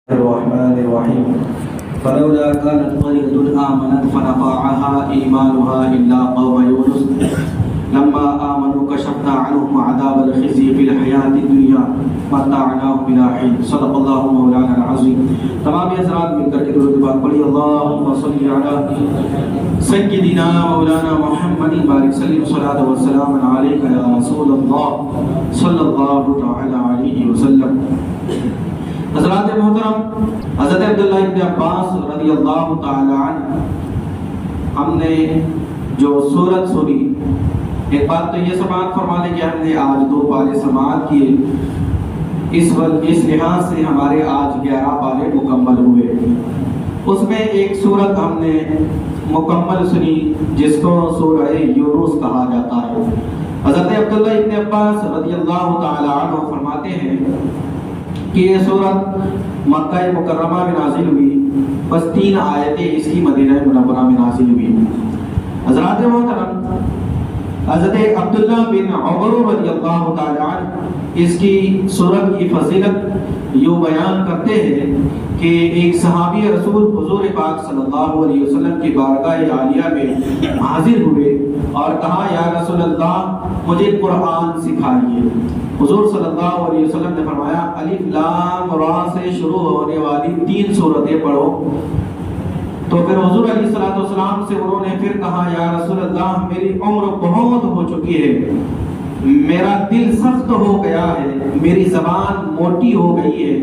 الرحمن الرحيم فلولا كانت قرية آمنت فنفعها إيمانها إلا قوم يونس لما آمنوا كشفنا عنهم عذاب الخزي في الحياة الدنيا متعناهم إلى حين صدق الله مولانا العظيم. تمام حضرات مل کر کے درود پاک پڑھیے. اللهم صل على سيدنا مولانا محمد بارك سلم صلاة والسلام عليك يا رسول الله صلى الله تعالى عليه وسلم. حضرات محترم، حضرت عبداللہ ابن عباس رضی اللہ تعالی عنہ ہم نے جو سورت سنی، ایک بات تو یہ سماعت فرما لیں کہ ہم نے آج 2 پارے سماعت کیے، اس لحاظ سے ہمارے آج 11 پارے مکمل ہوئے. اس میں ایک سورت ہم نے مکمل سنی جس کو سورہ یونس کہا جاتا ہے. حضرت عبداللہ ابن عباس رضی اللہ تعالی عنہ فرماتے ہیں کہ یہ سورت مکہ مکرمہ میں نازل ہوئی، بس 3 آیتیں اس کی مدینہ منورہ میں نازل ہوئی. حضرات محترم، حضرت عبداللہ بن عمر رضی اللہ تعالی عنہ اس کی سورت کی فضیلت یوں بیان کرتے ہیں کہ ایک صحابی رسول حضور پاک صلی اللہ علیہ وسلم کی بارگاہ عالیہ میں حاضر ہوئے اور کہا، یا رسول اللہ مجھے قرآن سکھائیے. حضور صلی اللہ علیہ وسلم نے فرمایا، الف لام را سے شروع ہونے والی 3 سورتیں پڑھو. تو پھر حضور علیہ الصلوۃ والسلام سے انہوں نے پھر کہا، یا رسول اللہ میری عمر بہت ہو چکی ہے، میرا دل سخت ہو گیا ہے، میری زبان موٹی ہو گئی ہے.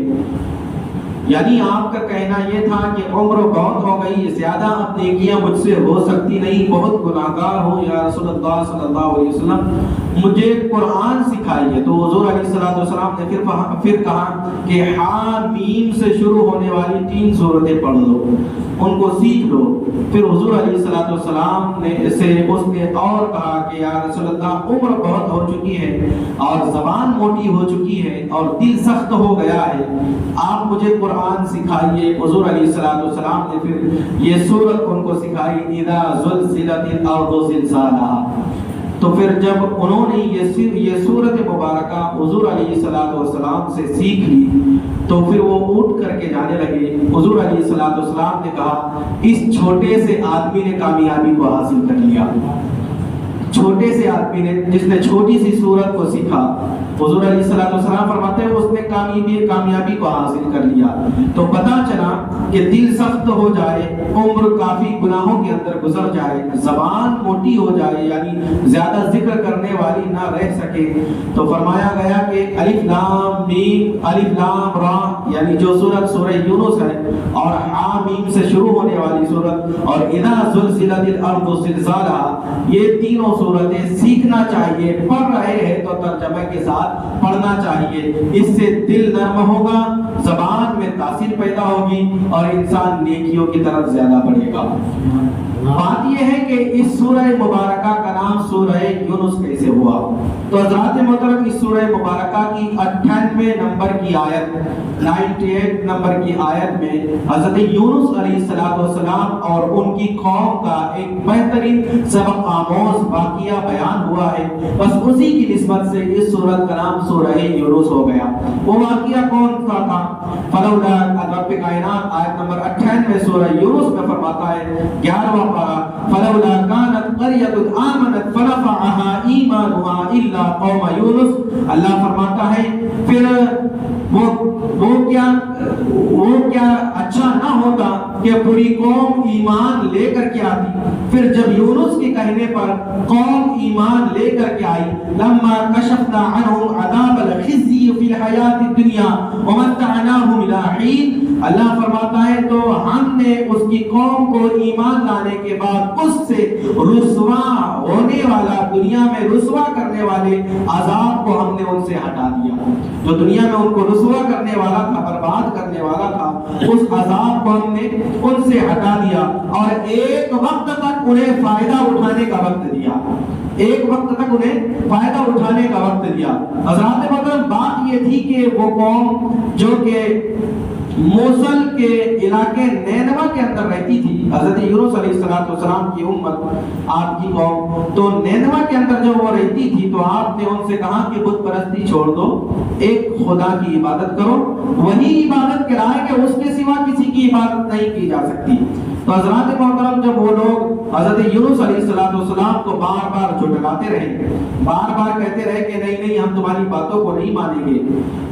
یعنی آپ کا کہنا یہ تھا کہ عمر بہت ہو گئی، زیادہ اب نیکیاں مجھ سے ہو سکتی نہیں، بہت گناہگار ہوں، یا رسول اللہ صلی اللہ علیہ وسلم مجھے قرآن سکھائیے. تو حضور علیہ الصلوۃ والسلام نے پھر کہا کہ حامیم سے شروع ہونے والی 3 سورتیں پڑھ لو، ان کو سیکھ لو. پھر حضور علیہ الصلوۃ والسلام نے اس نے اور کہا کہ یا رسول اللہ عمر بہت ہو چکی ہے اور زبان موٹی ہو چکی ہے اور دل سخت ہو گیا ہے، آپ مجھے قرآن سکھائیے. حضور علیہ الصلوۃ والسلام نے پھر یہ سورت ان کو سکھائی، اذا زلزلت الارض زلزالها. تو پھر جب انہوں نے یہ سورت مبارکہ حضور علیہ الصلوۃ والسلام سے سیکھ لی تو پھر وہ اٹھ کر کے جانے لگے. حضور علیہ الصلوۃ والسلام نے کہا، اس چھوٹے سے آدمی نے کامیابی کو حاصل کر لیا. چھوٹے سے آدمی نے، جس نے چھوٹی سی سورت کو سیکھا، حضور علیہ الصلوۃ والسلام فرماتے ہیں اس نے کامیابی کو حاصل کر لیا. تو پتہ چلا کہ دل سخت ہو جائے، عمر کافی گناہوں کے اندر گزر جائے، زبان موٹی ہو جائے یعنی زیادہ ذکر کرنے والی نہ رہ سکے، تو فرمایا گیا کہ الف لام میم الف لام را یعنی جو سورت سورہ یونس ہے اور حامیم سے شروع ہونے والی سورت اور اذا زلزلت الارض زلزالها، یہ تینوں سورتیں سیکھنا چاہیے. پڑھ رہے ہیں تو ترجمہ کے ساتھ پڑھنا چاہیے، اس سے دل نرم ہوگا، زبان میں تاثیر پیدا ہوگی اور انسان نیکیوں کی طرف زیادہ بڑھے گا. بات یہ ہے کہ اس سورہ مبارکہ کا نام سورہ یونس کیسے ہوا؟ تو حضرات محترم، اس سورہ مبارکہ کی 98 نمبر کی آیت 98 نمبر کی آیت میں حضرت یونس علیہ السلام اور ان کی قوم کا ایک بہترین سبق آموز واقعہ بیان ہوا ہے. بس اسی کی نسبت سے اس سورت کا نام سورہ یونس ہو گیا. وہ واقعہ کون سا تھا؟ فلولا، رب کائنات آیت نمبر 98 سورہ یونس میں فرماتا ہے 11واں پارہ، فلولا كانت قرية آمنت فنفعها إيمانها إلا قوم يونس. اللہ فرماتا ہے پھر وہ کیا اچھا نہ ہوتا کہ پوری قوم ایمان لے کر کے آتی. پھر جب یونس کے کہنے پر قوم ایمان لے کر کے آئی، لما کشفنا عنہم عذاب الخزي في الحیات الدنیا ومتعناهم الى حین. اللہ فرماتا ہے تو ہم نے اس کی قوم کو ایمان لانے کے بعد اس سے رسوا ہونے والا، دنیا میں رسوا کرنے والے عذاب کو ہم نے ان سے ہٹا دیا. جو دنیا میں ان کو رسوا کرنے والا تھا، برباد کرنے والا تھا، اس عذاب کو ہم نے ان سے ہٹا دیا اور ایک وقت تک انہیں فائدہ اٹھانے کا وقت دیا. ایک وقت تک انہیں فائدہ اٹھانے کا وقت دیا. حضرات محترم، بات یہ تھی کہ وہ قوم جو کہ موصل کے علاقے نینوا کے اندر رہتی تھی، حضرت یونس علیہ السلام کی امت، آپ کی قوم، تو نینوا کے اندر جب وہ رہتی تھی تو آپ نے ان سے کہا کہ بت پرستی چھوڑ دو، ایک خدا کی عبادت کرو. وہی عبادت کرائے کہ اس نہیں کی جا سکتی۔ تو حضرات محترم جب وہ لوگ حضرت یونس علیہ السلام کو بار بار جھٹلاتے رہے، بار بار کہتے رہے کہ نہیں نہیں ہم تمہاری باتوں کو نہیں مانیں گے،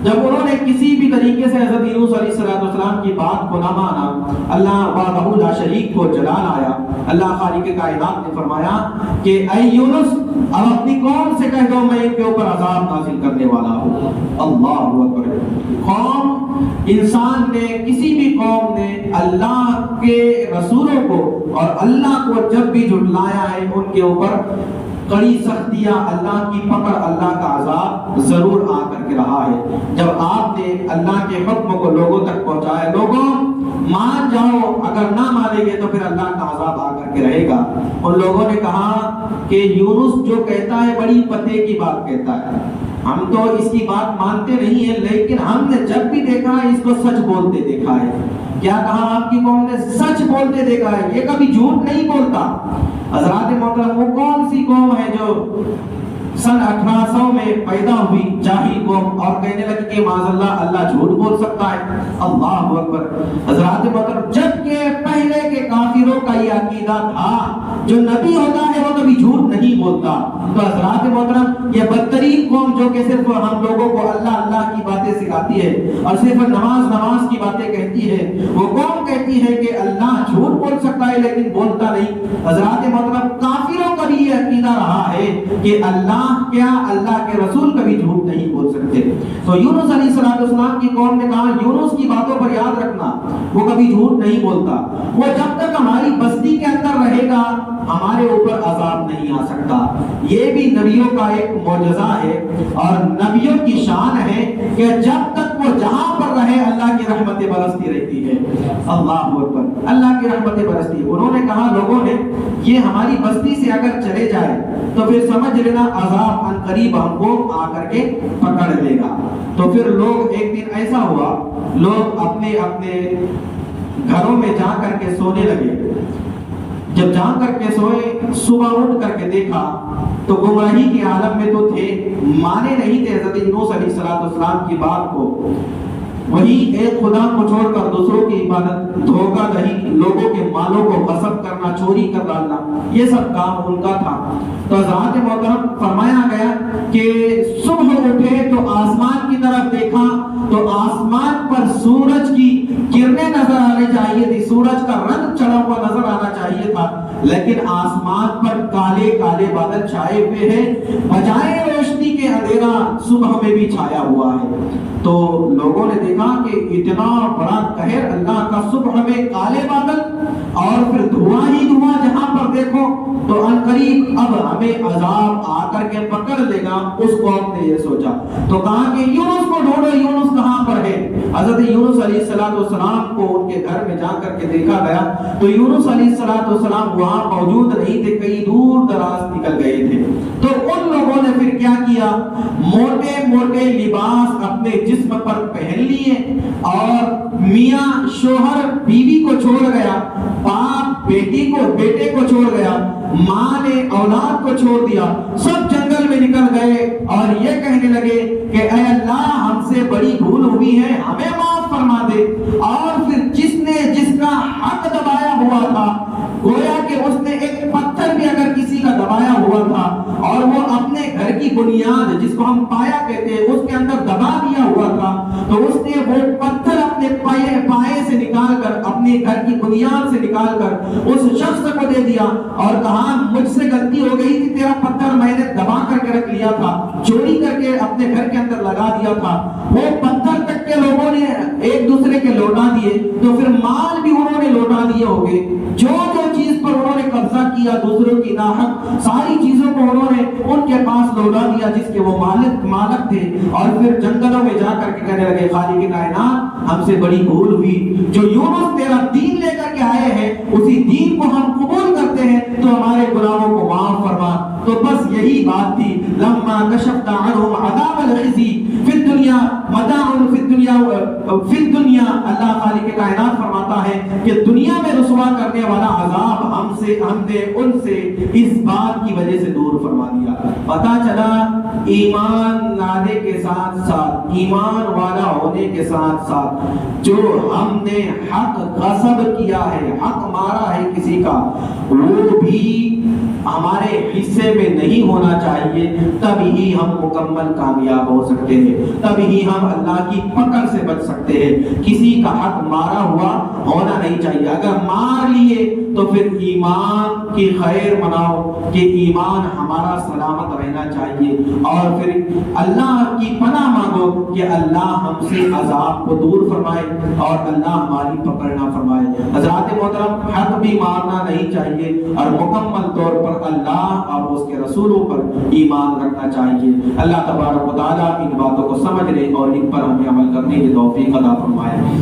جب انہوں نے کسی بھی طریقے سے حضرت یونس علیہ السلام کی بات کو نہ مانا، اللہ وحدہ لا شریک کو جلال آیا، اللہ خالق کائنات نے فرمایا کہ اے یونس اب اپنی قوم سے کہہ دو میں ان کے اوپر عذاب نازل کرنے والا ہوں۔ اللہ اکبر۔ قوم انسان نے، کسی بھی قوم نے اللہ کے رسولوں کو اور اللہ کو جب بھی جھٹلایا ہے ان کے اوپر کڑی سختیاں، اللہ کی پکڑ، اللہ کا عذاب ضرور آ کر کے رہا ہے۔ جب آپ نے اللہ کے حکم کو لوگوں تک پہنچایا، لوگوں مان جاؤ، اگر نہ مانیں گے تو پھر اللہ کا عذاب آ کر کے رہے گا۔ ان لوگوں نے کہا کہ یونس جو کہتا ہے بڑی پتے کی بات کہتا ہے، ہم تو اس کی بات مانتے نہیں ہیں، لیکن ہم نے جب بھی دیکھا ہے اس کو سچ بولتے دیکھا ہے۔ کیا کہا آپ کی قوم نے؟ سچ بولتے دیکھا ہے، یہ کبھی جھوٹ نہیں بولتا۔ حضرات محترم، وہ کون سی قوم ہے جو سن 1800 میں پیدا ہوئی جاہل قوم اور کہنے لگی کہ معاذ اللہ اللہ جھوٹ بول سکتا ہے؟ اللہ اکبر۔ حضرات محترم، جبکہ پہلے کے کافروں کا یہ عقیدہ تھا جو نبی ہوتا ہے وہ کبھی جھوٹ نہیں بولتا۔ تو حضرات محترم، یہ بدترین قوم جو کہ صرف ہم لوگوں کو اللہ اللہ کی باتیں سکھاتی ہے اور صرف نماز کی باتیں کہتی ہے، وہ قوم کہتی ہے کہ اللہ جھوٹ بول سکتا ہے لیکن بولتا نہیں۔ حضرات محترم، کافروں کا بھی یہ عقیدہ رہا ہے کہ اللہ کیا اللہ کے رسول کبھی جھوٹ نہیں بول سکتے۔ تو یونس علیہ السلام کی قوم نے کہا یونس کی باتوں پر یاد رکھنا، وہ کبھی جھوٹ نہیں بولتا، وہ جب تک ہماری بستی کے اندر رہے گا ہمارے اوپر عذاب نہیں آ سکتا۔ یہ بھی نبیوں کا ایک معجزہ ہے اور نبیوں کی شان ہے کہ جب تک وہ جہاں پر رہے اللہ کی رحمتیں برستی رہتی ہے۔ اللہ اکبر، اللہ کی رحمتیں برستی۔ انہوں نے کہا لوگوں نے یہ ہماری بستی سے اگر چلے جائے تو پھر سمجھ لینا عذاب ان قریب ہم کو آ کر کے پکڑ لے گا۔ تو پھر لوگ، ایک دن ایسا ہوا، لوگ اپنے اپنے گھروں میں جا کر کے سونے لگے۔ جب جا کر کے سوئے، صبح اٹھ کر کے دیکھا تو گمراہی کے عالم میں تو تھے، مانے نہیں تھے حضرت یونس علیہ السلام کی بات کو۔ وہی ایک خدا کو چھوڑ کر دوسروں کی عبادت، دھوکہ دہی، لوگوں کے مالوں کو غصب کرنا، چوری کر ڈالنا، یہ سب کام ان کا تھا۔ تو حضرات محترم، فرمایا گیا کہ صبح اٹھے تو آسمان کی طرف دیکھا تو آسمان پر سورج کی کرنیں نظر آنے چاہیے تھی، سورج کا رنگ چڑھا ہوا نظر آنا چاہیے تھا، لیکن آسمان پر کالے کالے بادل چھائے ہوئے ہیں، بجائے روشنی کے اندھیرا صبح میں بھی چھایا ہوا ہے۔ تو لوگوں نے دیکھا کہ اتنا بڑا قہر اللہ کا، صبح میں کالے بادل اور پھر دھواں ہی دھواں، جہاں پر دیکھو تو عنقریب اب ہمیں عذاب آ کر کے پکڑ لے گا۔ اس قوم نے یہ سوچا تو کہا کہ یونس کو ڈھونڈو، یونس کہاں پر ہے؟ حضرت یونس علیہ السلام کو ان کے گھر میں جا کر کے دیکھا گیا تو یونس علیہ السلام وہاں موجود نہیں تھے، کئی دور دراز نکل گئے تھے۔ تو ان لوگوں نے پھر کیا کیا؟ موٹے موٹے لباس اپنے جسم پر پہن لیے اور میاں شوہر بیوی کو چھوڑ گیا، باپ بیٹے کو چھوڑ گیا، ماں نے اولاد کو چھوڑ دیا، سب جنگل میں نکل گئے اور یہ کہنے لگے کہ اے اللہ ہم سے بڑی بھول ہوئی ہے، ہمیں معاف فرما دے۔ اور پھر جس کا حق دبایا ہوا تھا، گویا کہ اس نے ایک پتھر بھی اگر کسی کا دبایا ہوا تھا اور وہ اپنے گھر کی بنیاد جس کو ہم پایا کہتے ہیں اس کے اندر دبا دیا ہوا تھا، تو اس نے وہ پتھر اپنے پائے سے نکال کر، اپنے گھر کی بنیاد سے نکال کر اس شخص کو دے دیا اور کہا مجھ سے غلطی ہو گئی تھی، تیرا پتھر میں نے دبا کر کے رکھ لیا تھا، چوری کر کے اپنے گھر کے اندر لگا دیا تھا۔ وہ پتھر تک کے لوگوں نے ایک دوسرے کے لوٹا دیے، تو پھر مال بھی انہوں نے لوٹا دیے ہوگے، جو چیز پر انہوں نے قبضہ کیا دوسروں کی ناحق، ساری چیزوں کو انہوں نے ان کے پاس لوٹا دیا جس کے وہ مالک تھے۔ اور پھر جنگلوں میں جا کر کے کہنے لگے خالق کائنات ہم سے بڑی بھول ہوئی، جو یونس تیرا دین لے کر کے آئے ہیں اسی دین کو ہم قبول کرتے ہیں، تو ہمارے گناہوں کو معاف فرما۔ تو بس یہی بات تھی، لما کشفنا عنہم عذاب الخزي فی الدنیا الدنیا متاع فی الدنیا فی الدنیا، اللہ خالق کائنات فرماتا ہے کہ دنیا میں رسوا کرنے والا عذاب ہم نے ان سے اس بات کی وجہ سے دور فرما دیا۔ پتہ چلا ایمان لانے کے ساتھ ساتھ، ایمان والا ہونے کے ساتھ ساتھ جو ہم نے حق غصب کیا ہے، حق مارا ہے کسی کا، وہ بھی ہمارے حصے میں نہیں ہونا چاہیے، تب ہی ہم مکمل کامیاب ہو سکتے ہیں، تب ہی ہم اللہ کی پکڑ سے بچ سکتے ہیں۔ کسی کا حق مارا ہوا ہونا نہیں چاہیے، اگر مار لیے تو پھر ایمان کی خیر مناؤ کہ ایمان ہمارا سلامت رہنا چاہیے، اور پھر اللہ کی پناہ مانگو کہ اللہ ہم سے عذاب کو دور فرمائے اور اللہ ہماری پکڑ نہ فرمائے۔ حضرات محترم، حق بھی مارنا نہیں چاہیے اور مکمل طور پر اللہ اور اس کے رسولوں پر ایمان رکھنا چاہیے۔ اللہ تبارک و تعالیٰ ان باتوں کو سمجھ لے اور ان پر ہمیں عمل کرنے کی توفیق عطا فرمائے۔